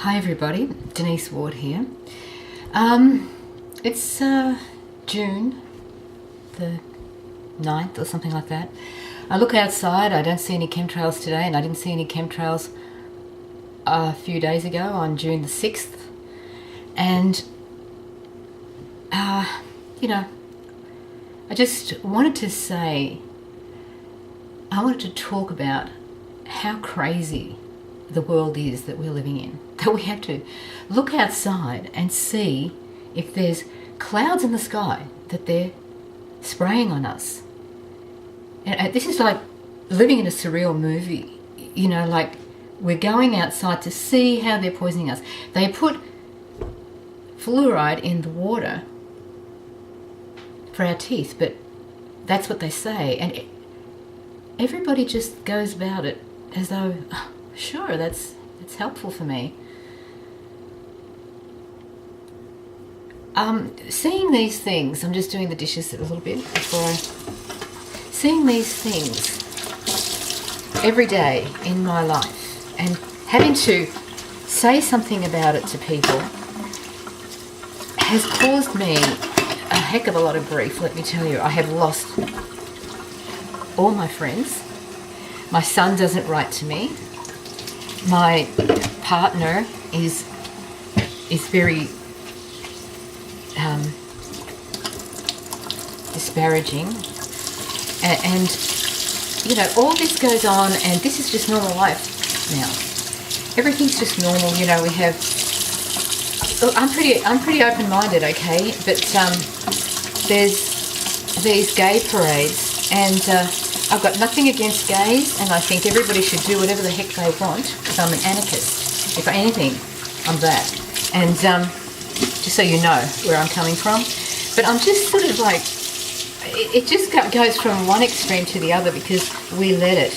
Hi everybody, Denise Ward here. It's June the 9th or something like that. I look outside, I don't see any chemtrails today, and I didn't see any chemtrails a few days ago on June the 6th. And, I just wanted to say, I wanted to talk about how crazy the world is that we're living in. That we have to look outside and see if there's clouds in the sky that they're spraying on us. And this is like living in a surreal movie. Like we're going outside to see how they're poisoning us. They put fluoride in the water for our teeth, but that's what they say. And everybody just goes about it as though, oh, sure, that's helpful for me. Seeing these things, I'm just doing the dishes a little bit before seeing these things every day in my life and having to say something about it to people has caused me a heck of a lot of grief, let me tell you. I have lost all my friends. My son doesn't write to me. My partner is very disparaging, and all this goes on, and this is just normal life now. Everything's just normal. We have. I'm pretty open-minded, okay, but there's these gay parades, and I've got nothing against gays, and I think everybody should do whatever the heck they want, because I'm an anarchist. If anything, I'm that. And just so you know where I'm coming from. But I'm just sort of like, it just goes from one extreme to the other because we let it.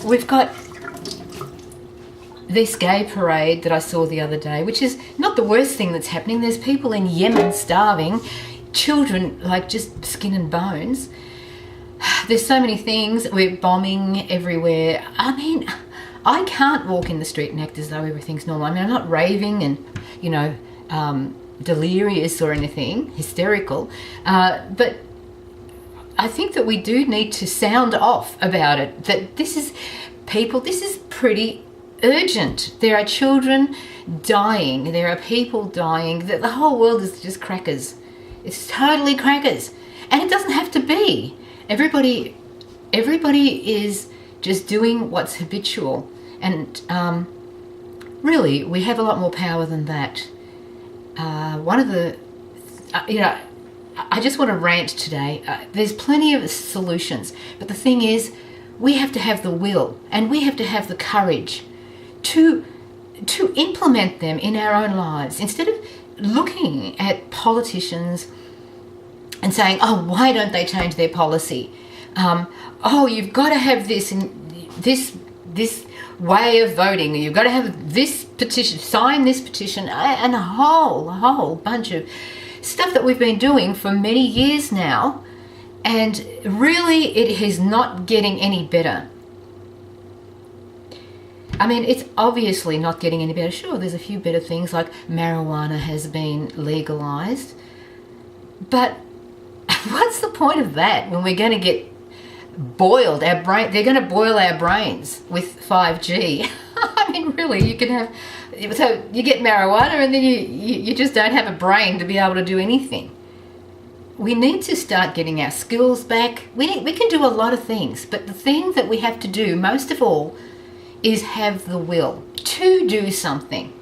We've got this gay parade that I saw the other day, which is not the worst thing that's happening. There's people in Yemen starving, children like just skin and bones. There's so many things. We're bombing everywhere. I mean, I can't walk in the street and act as though everything's normal. I mean, I'm not raving and, delirious or anything, hysterical. But I think that we do need to sound off about it, that this is pretty urgent. There are children dying. There are people dying. The whole world is just crackers. It's totally crackers. And it doesn't have to be. Everybody is just doing what's habitual. And really, we have a lot more power than that. I just want to rant today. There's plenty of solutions. But the thing is, we have to have the will and we have to have the courage to implement them in our own lives. Instead of looking at politicians and saying, oh, why don't they change their policy? Oh, you've got to have this and this way of voting. You've got to have this petition, sign this petition, and a whole bunch of stuff that we've been doing for many years now. And really, it is not getting any better. I mean, it's obviously not getting any better. Sure, there's a few better things, like marijuana has been legalized. But what's the point of that when we're going to get boiled? They're going to boil our brains with 5G. I mean, really, you can have... So you get marijuana and then you just don't have a brain to be able to do anything. We need to start getting our skills back. We can do a lot of things, but the thing that we have to do most of all is have the will to do something.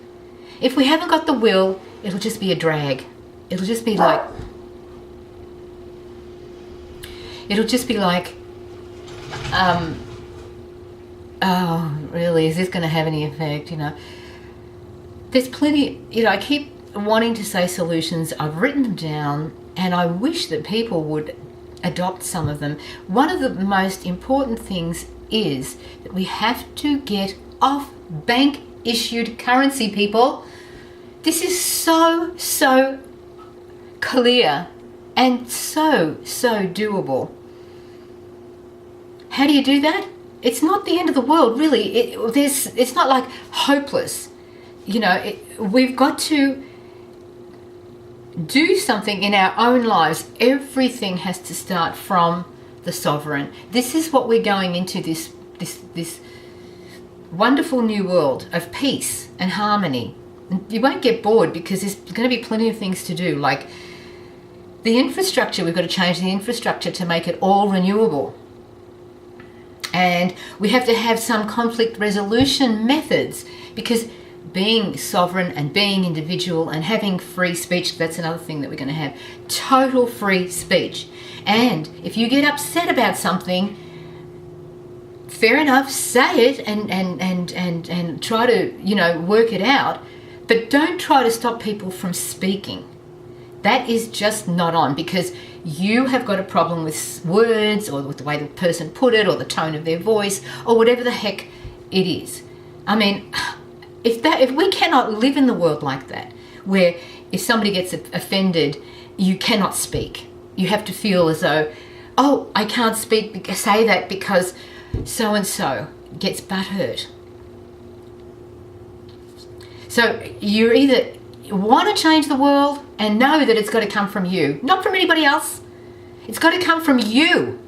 If we haven't got the will, it'll just be a drag. It'll just be like, oh, really, is this going to have any effect? There's plenty, I keep wanting to say solutions. I've written them down, and I wish that people would adopt some of them. One of the most important things is that we have to get off bank issued currency, people. This is so clear and so doable. How do you do that? it's not the end of the world, really. It's not like hopeless. We've got to do something in our own lives. Everything has to start from the sovereign. This is what we're going into, this wonderful new world of peace and harmony. You won't get bored because there's going to be plenty of things to do. Like the infrastructure, we've got to change the infrastructure to make it all renewable. And we have to have some conflict resolution methods, because being sovereign and being individual and having free speech, that's another thing that we're going to have. Total free speech. And if you get upset about something, fair enough, say it and try to, work it out. But don't try to stop people from speaking. That is just not on, because you have got a problem with words or with the way the person put it or the tone of their voice or whatever the heck it is. I mean, if we cannot live in the world like that, where if somebody gets offended, you cannot speak. You have to feel as though, oh, I can't say that because so-and-so gets butthurt. So you either want to change the world and know that it's got to come from you, not from anybody else. It's got to come from you.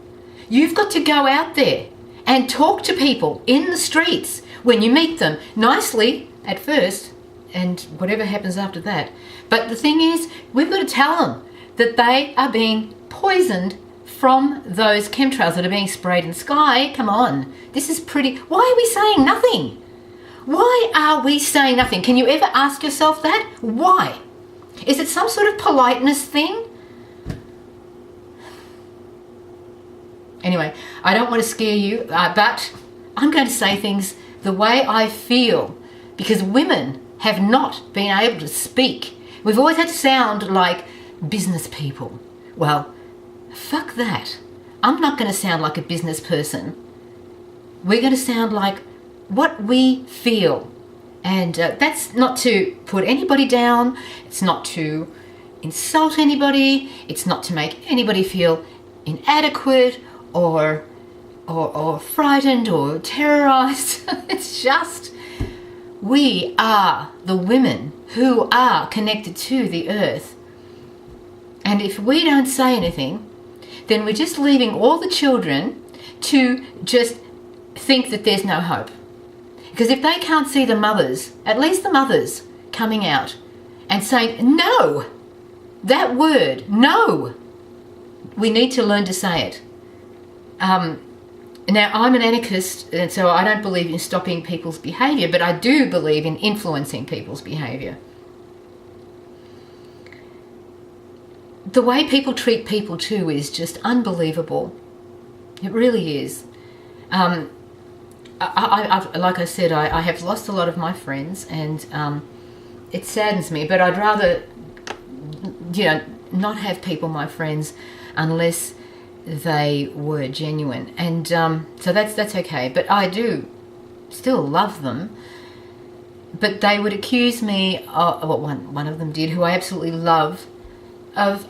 You've got to go out there and talk to people in the streets when you meet them, nicely at first, and whatever happens after that. But the thing is, we've got to tell them that they are being poisoned from those chemtrails that are being sprayed in the sky. Come on, this is pretty. Why are we saying nothing? Why are we saying nothing? Can you ever ask yourself that? Why? Is it some sort of politeness thing? Anyway, I don't want to scare you, but I'm going to say things the way I feel, because women have not been able to speak. We've always had to sound like business people. Well, fuck that. I'm not going to sound like a business person. We're going to sound like what we feel. And that's not to put anybody down. It's not to insult anybody. It's not to make anybody feel inadequate or frightened or terrorized. It's just, we are the women who are connected to the earth. And if we don't say anything, then we're just leaving all the children to just think that there's no hope. Because if they can't see the mothers, at least the mothers, coming out and saying, no, that word, no, we need to learn to say it. Now, I'm an anarchist, and so I don't believe in stopping people's behaviour, but I do believe in influencing people's behaviour. The way people treat people too is just unbelievable. It really is. I've, like I said, I have lost a lot of my friends, and it saddens me, but I'd rather, not have people my friends unless they were genuine. And so that's okay. But I do still love them. But they would accuse me, one of them did, who I absolutely love, of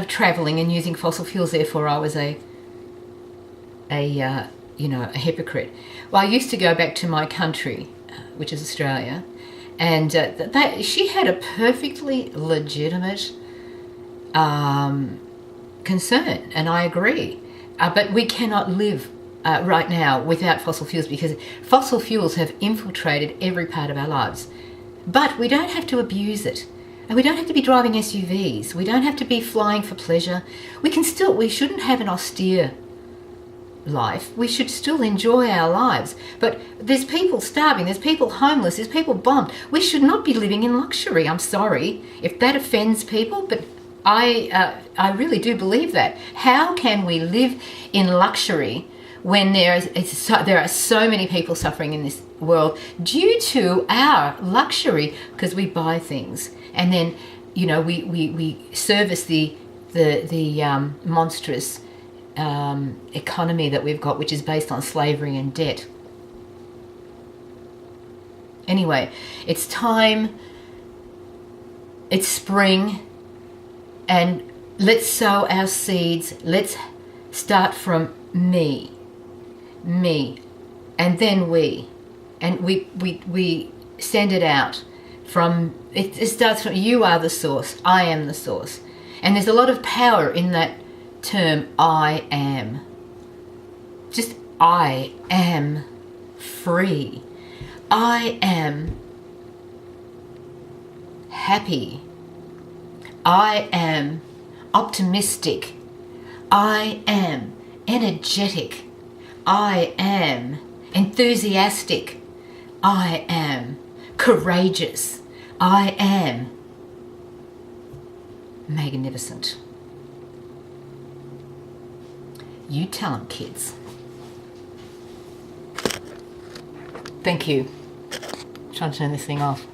travelling and using fossil fuels. Therefore, I was a hypocrite. Well, I used to go back to my country, which is Australia, and she had a perfectly legitimate concern, and I agree. But we cannot live right now without fossil fuels, because fossil fuels have infiltrated every part of our lives. But we don't have to abuse it. And we don't have to be driving SUVs. We don't have to be flying for pleasure. We shouldn't have an austere life. We should still enjoy our lives. But there's people starving, there's people homeless, there's people bombed. We should not be living in luxury. I'm sorry if that offends people, but I really do believe that. How can we live in luxury when there are so many people suffering in this world due to our luxury? Because we buy things, and then we service the monstrous economy that we've got, which is based on slavery and debt. Anyway, it's time. It's spring, and let's sow our seeds. Let's start from me. me, and then we. And we send it out from, it starts from, you are the source, I am the source. And there's a lot of power in that term, I am. Just, I am free. I am happy. I am optimistic. I am energetic. I am enthusiastic. I am courageous. I am magnificent. You tell them, kids. Thank you. I'm trying to turn this thing off.